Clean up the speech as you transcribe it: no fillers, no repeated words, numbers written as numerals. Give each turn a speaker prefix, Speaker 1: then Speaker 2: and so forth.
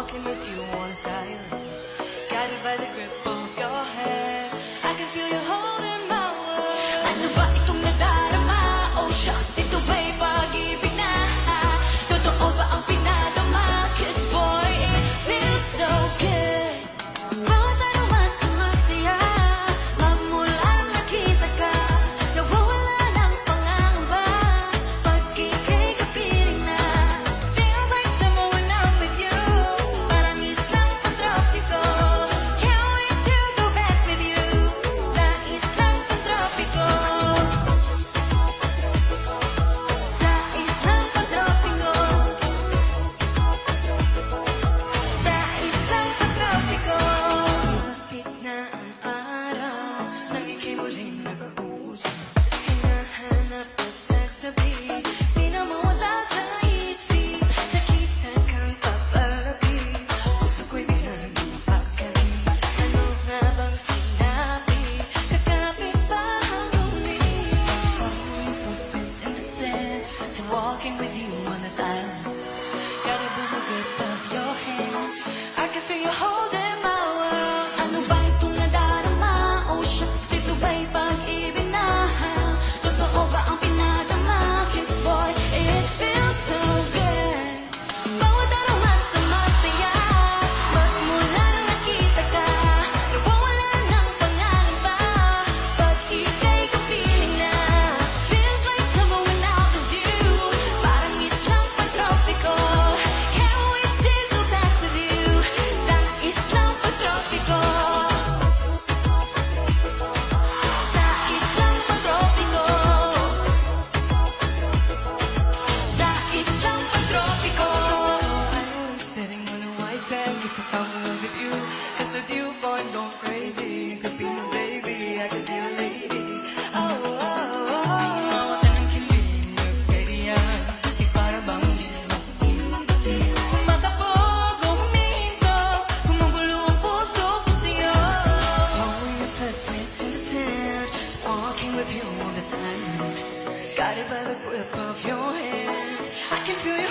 Speaker 1: walking with you on silent, guided by the grip of your hand. I can feel you holding my world. Ano ba itong nadarama? Oh shucks, ito ba'y pag-ibig na? Totoo ba ang pinadama? 'Cause boy, it feels so good. Bawat araw mas masaya, magmula nang nakita ka, nawawala ng pangangamba, pag ika'y kapiling na. Feels like summer when I'm with you, parang islang pantropiko. Can't wait to go back with you, sa islang pantropiko. Sa islang pantropiko. Sa islang pantropiko. Sumapit na ang araw, nang ika'y muling nag-uusap. Hinahanap ka sa sabi, di na mawala sa isip. Nakita kang papalapit, puso ko'y biglang lumapakali. Ano nga bang sinabi? Kakapit pa hanguli. Following footprints in the sand, to walking with you on this island, guided by the grip of your hand. I can feel you holding my world. Ano ba itong nadarama? Oh shucks, ito ba'y pag-ibig na? Totoo ba ang pinadama? 'Cause boy, it feels so good. Bawat araw mas sumasaya, magmula nang nakita ka, nawawala ng pangangamba, pag ika'y kapiling na. Feels like summer when I'm with you, parang islang pantropiko. Can't wait to go back with you, sa islang pantropiko. Sa islang pantropiko. Sa islang pantropiko. I'm sitting on a white sand, guess I fell in love with you. 'Cause with you, boy, I'm going crazy. You could be my baby, I could be a lady. Oh, oh, oh. Di mo mawatan ng kilig, nagkaidiyan, kasi para bang di mo makapag o huminto, gumugulo ang puso ko sa'yo. Following the footprints in the sand, just walking with you on this island, guided by the grip of your hand. I can feel you